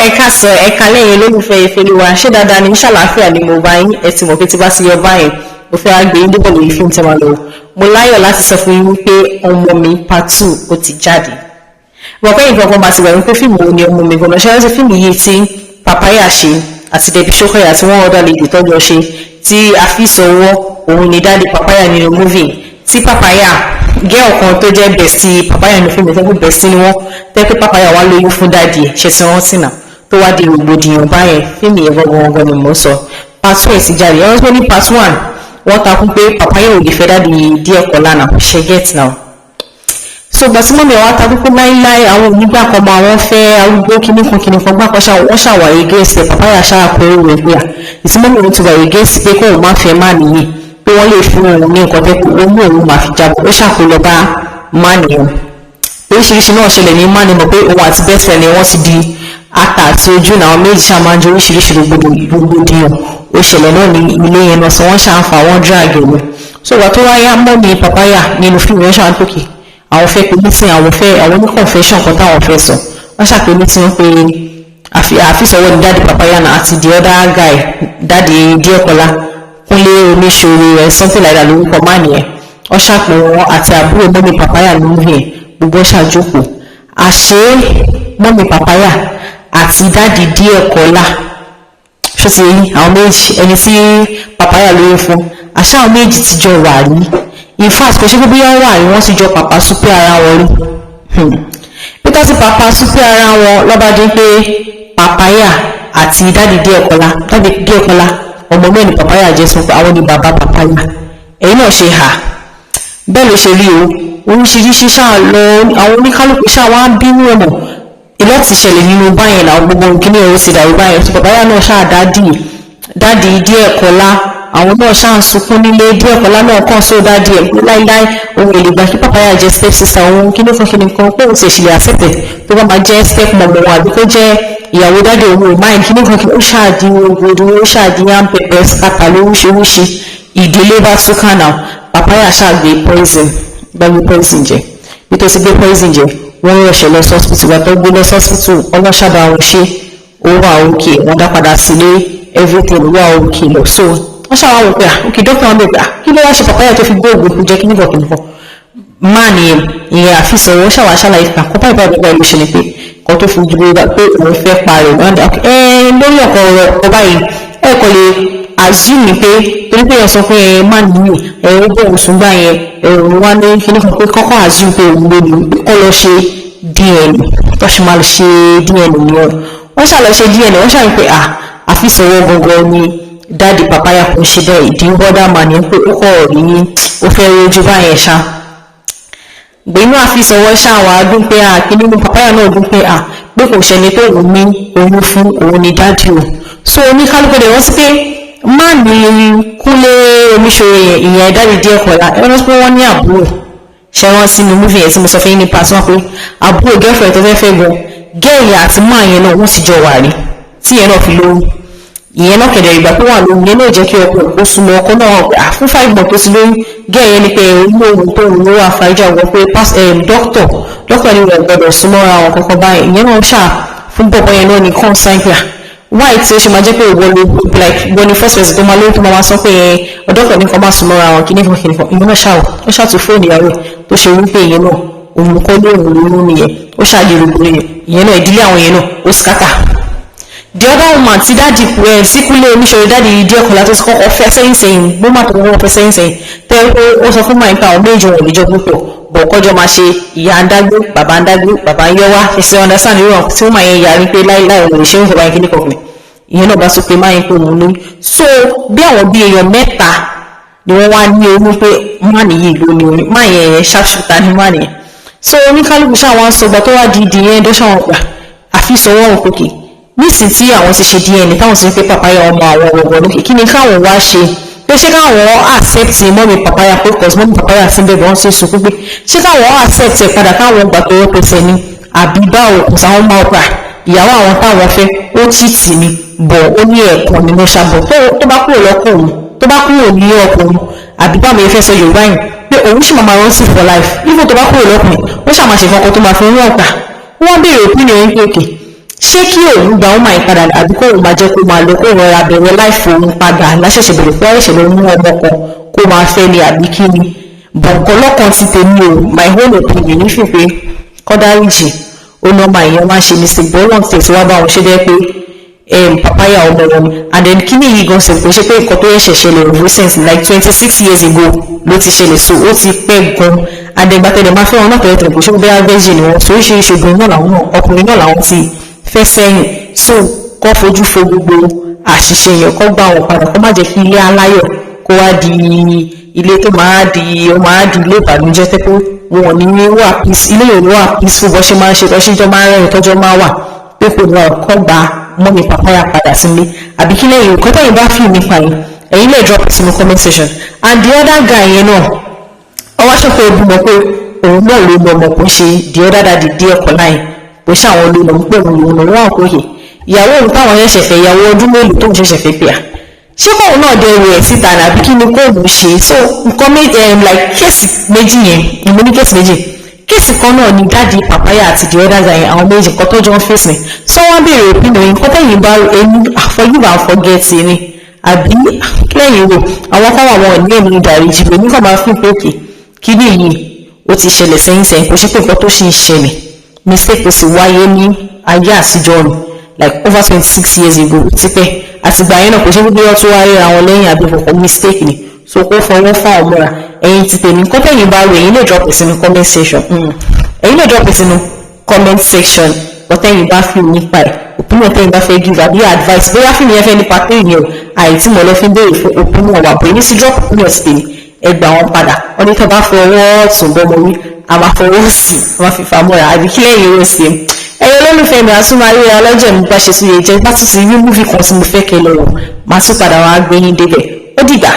ẹ̀ka sọ ẹ̀ka lẹ́yìn olólùfẹ́ ìfẹ́lẹ́ wa ṣé dáadáa ní ṣàlàáfíà ni mo bá yín ẹ̀sìn mọ̀ pé tí bá sí yọ báyìí mo fẹ́ wá gbé yín débọ̀ lórí fíìmù tẹ́wà lọ mo láyọ̀ láti sọ fún yín wípé ọmọ mi part 2 ó ti jáde wọ́n pẹ́ nǹkan kan máa ti wà wípé fíìmù wo ni ọmọ mi gan-an ṣe rántí fíìmù yìí tí papaya ṣe àti debi Shokoya tí wọ́n ọ̀dà lè tọ́jọ́ ṣe tí Afeez ọwọ́ òun ni dáàdi papaya nínú movie tí papaya gẹ́ ọ̀kan tó jẹ́ bestie papaya nínú fíìmù tẹ́kù bestie ni wọ́n tẹ́kù papaya wá lóyún fún dáàdi ẹ̀ ṣe tí wọ́n sì nà tó wá di rògbòdìyàn báyẹn fíìmù yẹn gangan ni mo sọ part 2 ti jáde ẹ̀rọ tó ní part 1 wọ́n takún pé papaya ò lè fẹ́ dáàdi díẹ̀ kọ́ lánàá ṣe get now so gbà tí mọ́mí wa takún pé láíláí àwọn onígbà kan mọ àwọn fẹ́ arúgbó kíní kan gbà kan wọ́n ṣàwárí gẹ́ẹ̀sì papaya ṣàkóso rẹ̀ gbé à ìtumọ̀mí òun ti wáyé gẹ́ẹ̀sì pé kóun má fẹ́ má nìyí pé wọ́n lè fún òun ní nǹkan tẹ́ kó mú òun máa fi jábọ̀ ó ṣàkólọ bá má nìyẹn oríṣiríṣi náà ṣẹlẹ̀ ní má ni mọ̀ pé òun àti best friend ni wọ́n ti di ata àti ojú náà méjì ṣáà máa ń jẹ oríṣiríṣi rògbòdìyàn ó ṣẹlẹ̀ náà ní ilé yẹn náà sọ wọ́n ṣàǹfà wọ́n drag ẹ̀ lọ so ìgbà tó wáyá mọ́mí papaya nínú fíìmù yẹn ṣàǹtòkè àwọn fẹ́ pé meeting àwọn ní confession kan táwọn fẹ́ sọ wọ́n ṣàpè meeting pé Afeez ọwọ́ ni dáàdi papaya náà àti the other guy dáàdi díẹ̀kọ́lá Kunle Omosore something like that lórúkọ máa nìyẹn wọ́n ṣàpè wọn àti àbúrò mọ́mí papaya lórí ẹ̀ gbogbo ṣàjókòó àṣé mọ́mí papaya àti dáàdi díẹ̀kọ́lá ṣó ti rí àwọn méjì ẹni tí papaya lóyún fún àṣà àwọn méjì ti jọ wà rí in fact kò ṣe pé bóyá wà rí wọ́n sì jọ pàpà súpé ara wọn rí peter sí pàpà súpé ara wọn lọ́ba dín pé papaya àti dáàdi díẹ̀kọ́lá ọmọ mẹ́rin papaya jẹ́ sọ pé àwọn ni bàbá papaya ẹ̀yin náà ṣe hà bẹ́ẹ̀ ló ṣe rí o oríṣiríṣi ṣáà lọ àwọn oníkálùkù ṣáà wá ń bínú ọmọ ìlọ́ ti ṣẹlẹ̀ nínú báyẹn làwọn gbogbo kíní ọ̀rọ̀ sì dàrú báyẹn tí papaya náà ṣáà dáàdi díẹ̀kọ́lá àwọn náà ṣáà ń sunkún nílé díẹ̀kọ́lá náà kàn sóò dáàdi ẹ̀ láíláí ohun èlò ìgbà kí papaya jẹ́ step sister òun kíní kan pé òun ti ṣèlè àṣẹ̀tẹ̀ tó bá máa jẹ́ step mom wọn àbí kó jẹ́ ìyàwó dáàdi òun ò máa kíní kan ó ṣáàdì ògbòdò ó ṣáàdì yam pepper scatter lóríṣiríṣi ìdílé bá túká náà papaya ṣáàgbé poison jẹ nítorí gbé poison jẹ wọ́n rọ̀ṣẹ̀ lọ sọ́sìpìtì wà tó gbé lọ sọ́sìpìtì ọlọ́ṣàbà òun ṣe ó wà òkè wọ́n dá padà sílé everything wà òkè lọ so wọ́n ṣàwọn wò pé òkè dókítà wọn bẹ̀ pé kí ló wá ṣe papaya tó fi gbé ògùn jẹ́ kí nígbà kìnnìkan máa nìyẹn ìyẹn Afeez ọwọ́ ṣàwọn aṣáláyé kan kó báyìí ló ṣe ni pé kan tó fi dúró pé òun fẹ́ pa rẹ̀ wọ́n dà lórí ọ̀kan ọ̀rọ̀ báyìí kò lè assume pé torí pé ẹ sọ pé máa nìyẹn ó bọ̀ òsùn gbà yẹn wá ní kìnnìkan pé kọ́kọ́ assume pé òun ló ní kọ́ lọ ṣe DNA tó ṣe máa ṣe DNA nìyẹn wọ́n ṣàlọ́ ṣe DNA wọ́n ṣàlọ́ pé Afeez ọwọ́ gangan ni dáàdi papaya kò ṣe bẹ́ẹ̀ ìdí bọ́dà mà ní pé ó kọ̀ rí ní ó fẹ́ rojú báyẹn ṣá gbẹ̀nú Afeez ọwọ́ ṣàwọn adún pé kí nínú papaya náà dún pé pé kò ṣẹni pé òun ní oyún fún òun ní dáàdi o so oníkálukú rẹ̀ wọ́n sí pé má ní Kunle Omosore ìyẹn dáàdi díẹ̀kọ́lá ẹ̀rọ pé wọ́n ní àbúrò ṣe wọ́n sínú múfì yẹn tí mo sọ fún yín ní part 1 pé àbúrò girlfriend tó fẹ́ gan gẹ́ẹ̀yìn àti máa yẹn náà wọ́n sì jọ wà rí tí yẹn náà fi lóyún ìyẹn náà kẹ̀dẹ̀ ìgbà tó wà lóyún yẹn náà jẹ́ kí ọkùnrin kó súnmọ́ ọkọ náà fún 5 months tó ti lóyún gẹ́ẹ̀yẹn ni pé olóògùn tó ń lówó àfàìjà wọ pé dókítà ni rẹ̀ gbọ́dọ̀ súnmọ́ ara wọn kankan báyìí ìyẹn náà ṣáà fún bọ̀bọ̀ yẹn náà ní consign pé why tí ó ṣe máa jẹ́ pé wọ́n ní first person tó máa lóyún tó máa sọ pé dókítà ní kan máa súnmọ́ ara wọn kíní kan ìyẹn náà ṣáà ó ṣàtú fóònù ìyàwó tó ṣe wípé ìyẹn náà òun kọ́ lóòrùn lóyún nìyẹn ó ṣàdé rògbò ìyẹn náà ìdílé àwọn yẹn náà ó scatter the other woman ti dáàdi sí Kunle Omosore dáàdi díẹ̀kọ́lá tó kọ́kọ́ fẹ́ sẹ́yìn gbọ́mà tó kọ́kọ́ fẹ́ sẹ́yìn tẹ́ ó sọ fún máa ń pa àwọn méjì wọn ìjọ púpọ̀ bọ̀ kọjọ́ máa ṣe ìyá ń dágbé bàbá ń yọ wá ẹsẹ̀ understand rírọ̀ tí wọ́n máa yẹn yarí pé láìláì òun lè ṣe ń fọba ìkíní kọ̀ọ̀kan ìyẹn náà bá sọ pé máa ń pè òun lóyún so bí àwọn bí èèyàn mẹ́ta ni wọ́n wá ní oyún pé má nìyí ló ní oyún má yẹn ṣàṣùtà ní má nìyẹn so oníkálukú ṣáwọn sọgbà tó wá di ìdíyẹn dọ́ṣàwọn gbà Afeez ọwọ́ òkòkè nísìn tí àwọn ti ṣe DNA táwọn ti pé papaya ọmọ àwọn ọ̀rọ̀ lókè kí ni káwọn wá ṣe pé ṣé káwọn accept mọ́mí papaya pé cause mọ́mí papaya ti ń bẹ̀rẹ̀ wọ́n ti sọ pé ṣé káwọn accept ẹ̀ padà káwọn gbà tó rẹpẹtẹ ni àbí báwo kò sáwọn máa gbà ìyàwó àwọn táwọn fẹ́ ó títì ni bọ̀ ó ní ẹ̀kan ni mo ṣàbọ̀ tó bá kúrò lọ́kùnrin tó bá kúrò ní ọkùnrin àbí bá mi fẹ́ sọ Yorùbá yìí pé òun ṣì máa rántí for life even tó bá kúrò lọ́kùnrin ó ṣàmàṣe kankan tó máa fi ń wọ̀n gbà wọ́n béèrè òpin ní orí pé ṣé kí òun gba ọmọ ìpadà àbí kó òun máa jẹ́ kó máa lọ kó rọra bẹ̀rẹ̀ láìfò òun padà láṣẹ̀ṣẹ̀ bẹ̀rẹ̀ pé ẹ̀ṣẹ̀ ló mú ọmọ kan kó máa fẹ́ ni àbí kí ni bọ̀ǹkọ́ lọ́kàn ti tèmi o my whole opinion ní fi pé kọ́dáríjì ó ná máa èèyàn máa ṣe mistake bọ́ wọ́n tẹ̀ tí wọ́n bá wọn ṣe dẹ́ pé papaya ọmọ wọn and then kí ni yìí gan ṣe pé ṣe pé nǹkan tó yẹ̀ṣẹ̀ ṣẹlẹ̀ recent like 26 years ago ló ti ṣẹlẹ̀ so ó ti pẹ́ gan and then gbàtẹ́lẹ̀ máa fẹ́ wọn náà tẹ̀lé kò ṣe pé bẹ́ẹ̀ virgin ni wọn so oríṣiríṣi obìnrin náà làwọn náà ọkùnrin náà làwọn ti fẹ́ sẹ́yìn so kọ́ fojú fo gbogbo àṣìṣe yẹn kọ́ gbà wọn padà kó má jẹ́ kí ilé aláyọ̀ kó wá di ilé tó máa di ilé ìbànújẹ́ tẹ́ pé wọn ò ní wà ilé yòó wà peaceful bó ṣe máa ń ṣe lọ́síjọ́ máa ń rẹ́rìn tọ́jọ́ máa wà pé kò ní ọkọ̀ gba mọ́mí papaya padà sílé àbí kí lẹ́yìn nǹkan tẹ́yìn bá fi nípa yìí ẹ̀yin lè drop it in the comment section and the other guy yẹn náà ọwọ́ ṣọ́kọ̀ ìbúmọ̀ pé òun náà ló lọ ọmọ kò ṣe the other daddy díẹ̀ kọ́ láì bó ṣe àwọn olóòlò ń pè òun lòun lọ́wọ́ àkókè ìyàwó òun táwọn yẹn ṣẹ̀fẹ̀ ìyàwó ọdún mélòó tó ń ṣẹ̀ṣẹ̀ fẹ́ pè á ṣé kóun náà dé ẹrù ẹ̀ síta àbí kí ni kóun ṣe so nǹkan like kéèsì méjì yẹn ìmú ní kéèsì méjì kéèsì kan náà ni dáàdi papaya àti the other guy àwọn méjì kan tó jọ ń fèsì mi so wọ́n béèrè opinion nǹkan tẹ̀yìn bá ẹni forgive and forget ni àbí lẹ́yìn rò àwọn kan wà wọn ní èmi ìdáríjì lóní kàn máa fi pé òkè kí ni yìí ó ti ṣẹlẹ̀ sẹ́yìn kò ṣe pé nǹkan tó ṣì ń ṣẹlẹ̀ mistake kò sì wáyé ní ayé àtijọ́ ni like over 26 years ago ti pẹ́ àtìgbà yẹn náà kò ṣe pé bí wọ́n tún wáyé àwọn lẹ́yìn àbí kòkó mistake ni so kó fọwọ́ fà ọ́ mọ́ra ẹ̀yin ti tèmi nǹkan tẹ̀yìn bá rò ẹ̀yin lè drop it sínú comment section ẹ̀yin lè drop it sínú comment section ọ̀tẹ̀yìn bá fi nípa ẹ̀ opinion tẹ̀yìn bá fẹ́ give àbí advice bóyá fún mi ẹ fẹ́ nípa pé ìyẹn o àìtí mo lọ fi béèrè fún opinion wà bóyá ní sí drop opinion sí tèmi ẹgbà wọn padà wọn ní tó bá fọwọ́ tún bọ́mọ wí a máa fọwọ́ sí a máa fi fà mọ́ra àbí kí lẹ́yìn ó sì ẹ̀yẹ olólùfẹ́ mi àtúmárí ọlọ́jọ́ mi bá ṣe sí ẹ̀jẹ̀ bá tún ti rí múfì kan tí mo fẹ́ kẹ́ lọ́wọ́ màá tún padà wá gbé yín débẹ̀ ó dìgbà.